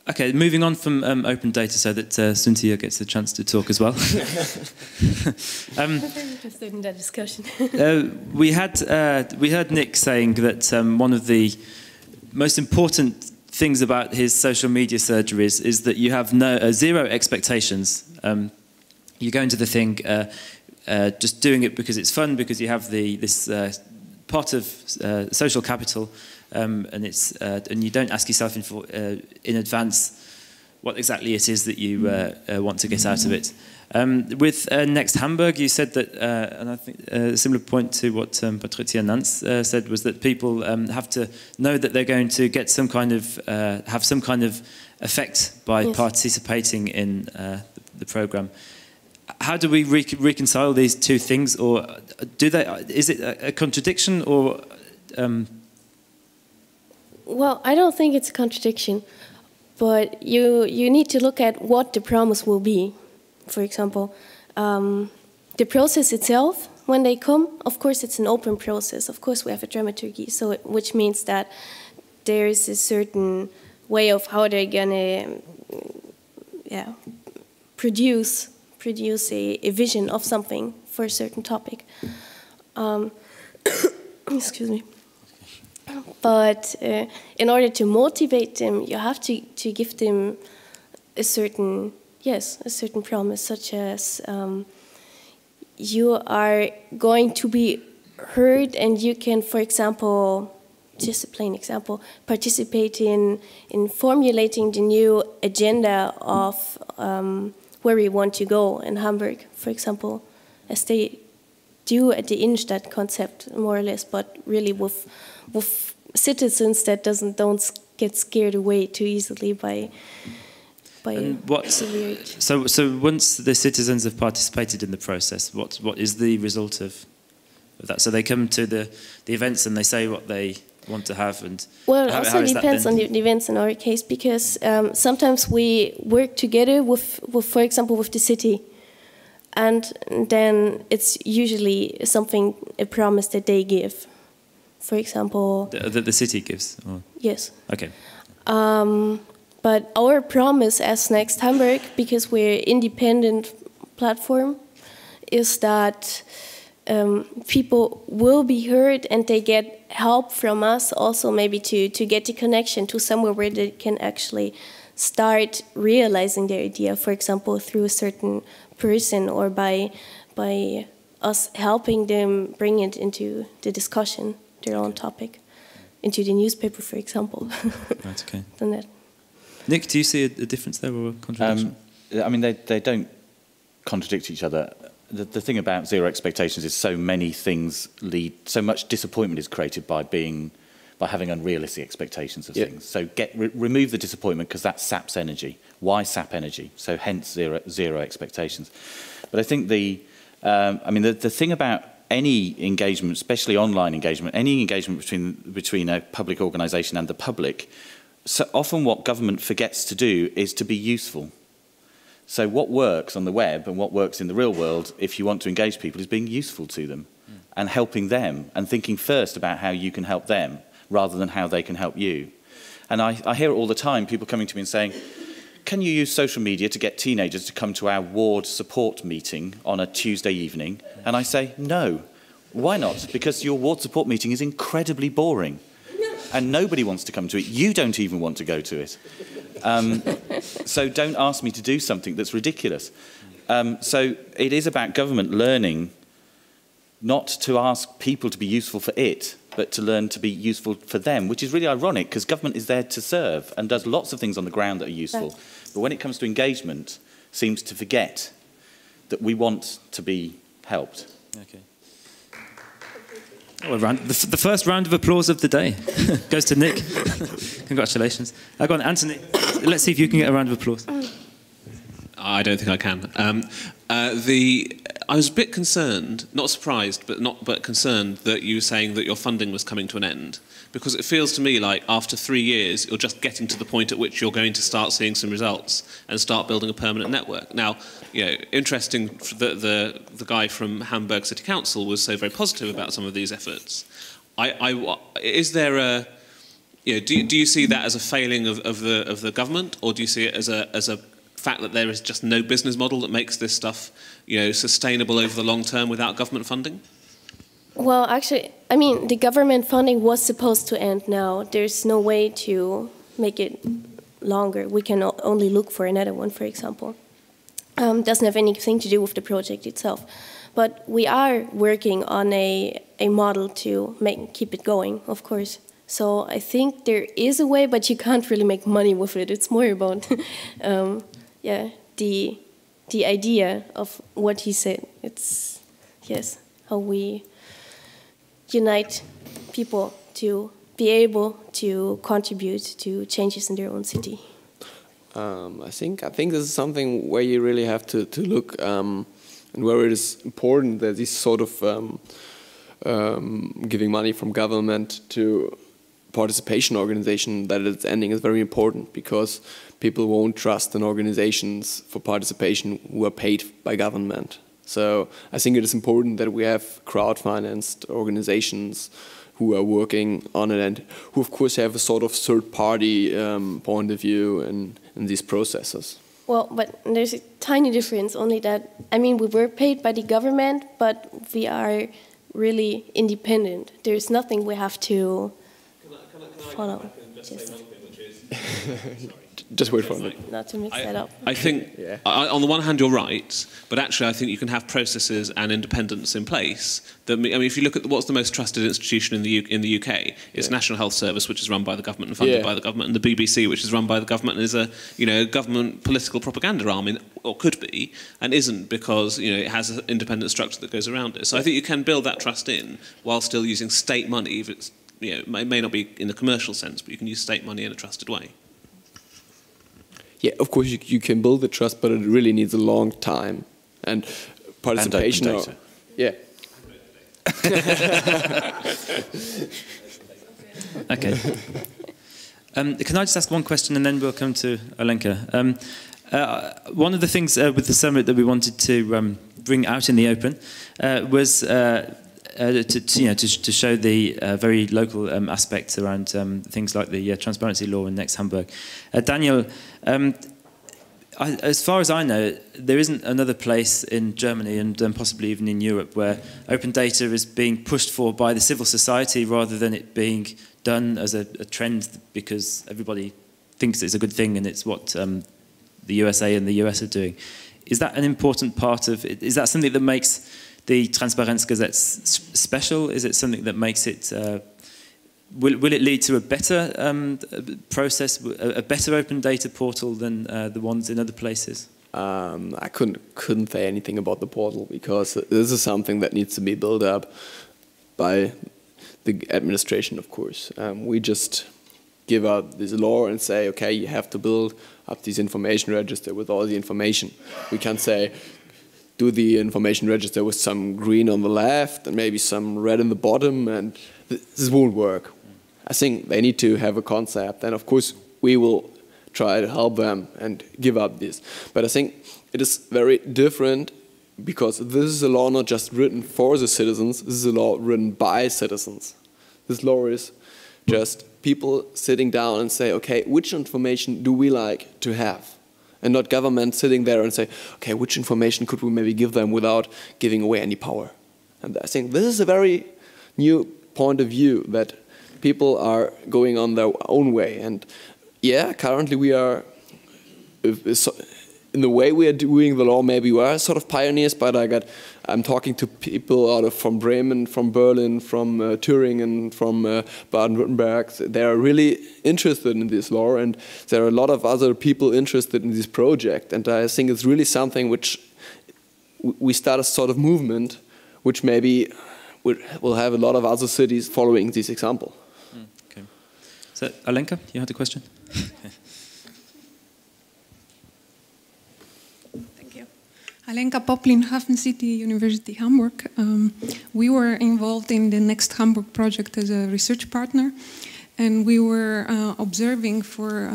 Okay, moving on from open data so that Cynthia gets a chance to talk as well. I'm very interested in that discussion. We heard Nick saying that one of the most important things about his social media surgeries is that you have zero expectations. You go into the thing just doing it because it's fun, because you have this pot of social capital, and you don't ask yourself in advance what exactly it is that you want to get out of it. With Next Hamburg, you said that, and I think a similar point to what Patricia Nance said, was that people have to know that they're going to get some kind of have some kind of effect by participating in the program. How do we reconcile these two things, or is it a contradiction, or? Well, I don't think it's a contradiction, but you need to look at what the promise will be. For example, the process itself, when they come, of course it's an open process. Of course we have a dramaturgy, which means that there is a certain way of how they're gonna produce a vision of something for a certain topic. Excuse me. But in order to motivate them, you have to give them a certain promise, such as you are going to be heard, and you can, for example, just a plain example, participate in formulating the new agenda of where we want to go in Hamburg, for example, as they do at the Innenstadt concept, more or less, but really with citizens that don't get scared away too easily by So once the citizens have participated in the process, what is the result of that? So they come to the events and they say what they want to have, and well, it also depends on the events in our case, because sometimes we work together with, for example, with the city, and then it's usually a promise that they give. For example, that the city gives. Or? Yes. Okay. But our promise as Next Hamburg, because we're an independent platform, is that people will be heard and they get help from us also, maybe to get the connection to somewhere where they can actually start realizing their idea, for example, through a certain person, or by us helping them bring it into the discussion, their own topic, into the newspaper, for example. That's okay. Than that. Nick, do you see a difference there, or a contradiction? I mean, they don't contradict each other. The thing about zero expectations is so much disappointment is created by having unrealistic expectations of things. So remove the disappointment, because that saps energy. Why sap energy? So hence zero expectations. But I think the thing about any engagement, especially online engagement, any engagement between a public organisation and the public, so often what government forgets to do is to be useful. So what works on the web and what works in the real world, if you want to engage people, is being useful to them and helping them, and thinking first about how you can help them rather than how they can help you. And I hear it all the time, people coming to me and saying, can you use social media to get teenagers to come to our ward support meeting on a Tuesday evening? And I say, no. Why not? Because your ward support meeting is incredibly boring. And nobody wants to come to it. You don't even want to go to it. So don't ask me to do something that's ridiculous. So it is about government learning not to ask people to be useful for it, but to learn to be useful for them, which is really ironic, because government is there to serve and does lots of things on the ground that are useful. Right. But when it comes to engagement, seems to forget that we want to be helped. Okay. Oh, the first round of applause of the day goes to Nick. Congratulations. Go on, Anthony. Let's see if you can get a round of applause. I don't think I can. I was a bit concerned, not surprised, but concerned that you were saying that your funding was coming to an end, because it feels to me like after 3 years you're just getting to the point at which you're going to start seeing some results and start building a permanent network. Now, interesting that the guy from Hamburg City Council was so very positive about some of these efforts. Is there do you see that as a failing of the government, or do you see it as a fact that there is just no business model that makes this stuff sustainable over the long term without government funding? Well, actually, I mean, the government funding was supposed to end now. There's no way to make it longer. We can only look for another one, for example. Doesn't have anything to do with the project itself. But we are working on a model to keep it going, of course. So I think there is a way, but you can't really make money with it. It's more about the idea of what he said. It's, yes, how we unite people to be able to contribute to changes in their own city. I think this is something where you really have to look and where it is important that this sort of giving money from government to participation organization that it's ending is very important, because people won't trust in organizations for participation who are paid by government. So I think it is important that we have crowd-financed organizations who are working on it and who of course have a sort of third-party point of view in these processes. Well, but there's a tiny difference, only that, I mean, we were paid by the government, but we are really independent. There's nothing we have to follow. Just wait for it. Not to mix that up. I think, on the one hand, you're right, but actually I think you can have processes and independence in place. That, I mean, if you look at what's the most trusted institution in the UK, it's National Health Service, which is run by the government and funded by the government, and the BBC, which is run by the government and is a government political propaganda arm, or could be, and isn't, because it has an independent structure that goes around it. So I think you can build that trust in while still using state money. If it's it may not be in the commercial sense, but you can use state money in a trusted way. Yeah, of course you can build the trust, but it really needs a long time and participation. And open data. Okay. Can I just ask one question, and then we'll come to Alenka? One of the things with the summit that we wanted to bring out in the open was to show the very local aspects around things like the transparency law in Next Hamburg. Daniel, as far as I know, there isn't another place in Germany and possibly even in Europe where open data is being pushed for by the civil society rather than it being done as a trend because everybody thinks it's a good thing and it's what the USA and the US are doing. Is that an important part of it? Is that something that makes the Transparenzgesetz special? Is it something that makes it... Will it lead to a better process, a better open data portal than the ones in other places? I couldn't say anything about the portal, because this is something that needs to be built up by the administration, of course. We just give out this law and say, okay, you have to build up this information register with all the information. We can't say, do the information register with some green on the left and maybe some red in the bottom, and this won't work. I think they need to have a concept, and of course we will try to help them and give up this. But I think it is very different, because this is a law not just written for the citizens, this is a law written by citizens. This law is just people sitting down and say, okay, which information do we like to have? And not government sitting there and say, okay, which information could we maybe give them without giving away any power? And I think this is a very new point of view, that people are going on their own way. And yeah, currently we are, in the way we are doing the law, maybe we are sort of pioneers, but I'm talking to people from Bremen, from Berlin, from Thüringen, from Baden-Württemberg. They are really interested in this law, and there are a lot of other people interested in this project. And I think it's really something which we start a sort of movement, which maybe will have a lot of other cities following this example. Okay. So, Alenka, you had a question? Alenka Poplin, Hafen City University, Hamburg. We were involved in the Next Hamburg project as a research partner, and we were observing for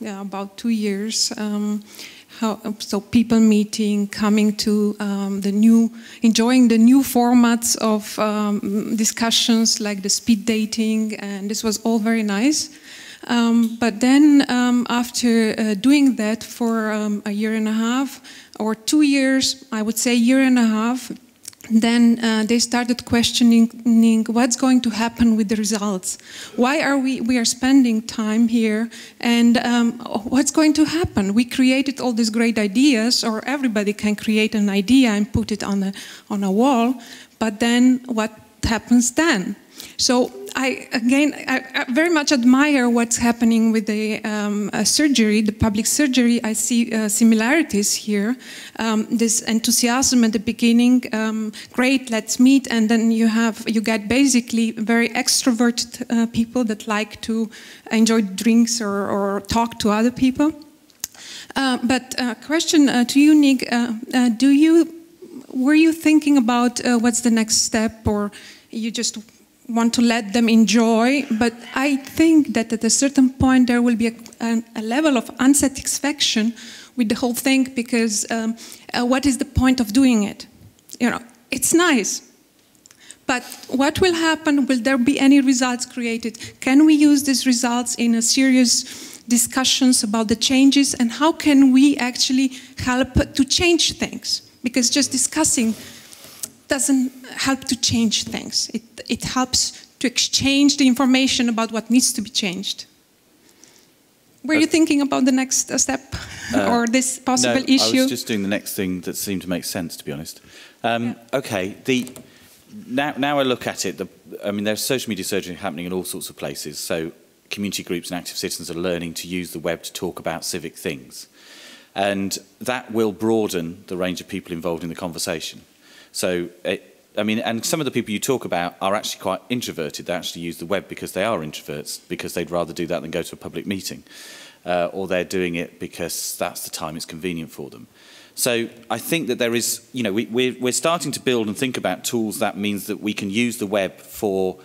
about 2 years so people meeting, coming to enjoying the new formats of discussions like the speed dating, and this was all very nice. But then after doing that for a year and a half or 2 years, I would say year and a half, then they started questioning what's going to happen with the results. Why are we are spending time here, and what's going to happen? We created all these great ideas, or everybody can create an idea and put it on a wall, but then what happens then? So I very much admire what's happening with the surgery, the public surgery. I see similarities here. This enthusiasm at the beginning, great, let's meet, and then you get basically very extroverted people that like to enjoy drinks or talk to other people. But question to you, Nick, were you thinking about what's the next step, or you just want to let them enjoy? But I think that at a certain point there will be a level of unsatisfaction with the whole thing, because what is the point of doing it? You know, it's nice, but what will happen? Will there be any results created? Can we use these results in a serious discussions about the changes, and how can we actually help to change things? Because just discussing doesn't help to change things. It helps to exchange the information about what needs to be changed. Were you thinking about the next step or this possible issue? I was just doing the next thing that seemed to make sense, to be honest. Okay, now I look at it, I mean, there's social media surgery happening in all sorts of places. So community groups and active citizens are learning to use the web to talk about civic things. And that will broaden the range of people involved in the conversation. So, I mean, and some of the people you talk about are actually quite introverted. They actually use the web because they are introverts, because they'd rather do that than go to a public meeting. Or they're doing it because that's the time it's convenient for them. So I think that there is, you know, we're starting to build and think about tools that means that we can use the web for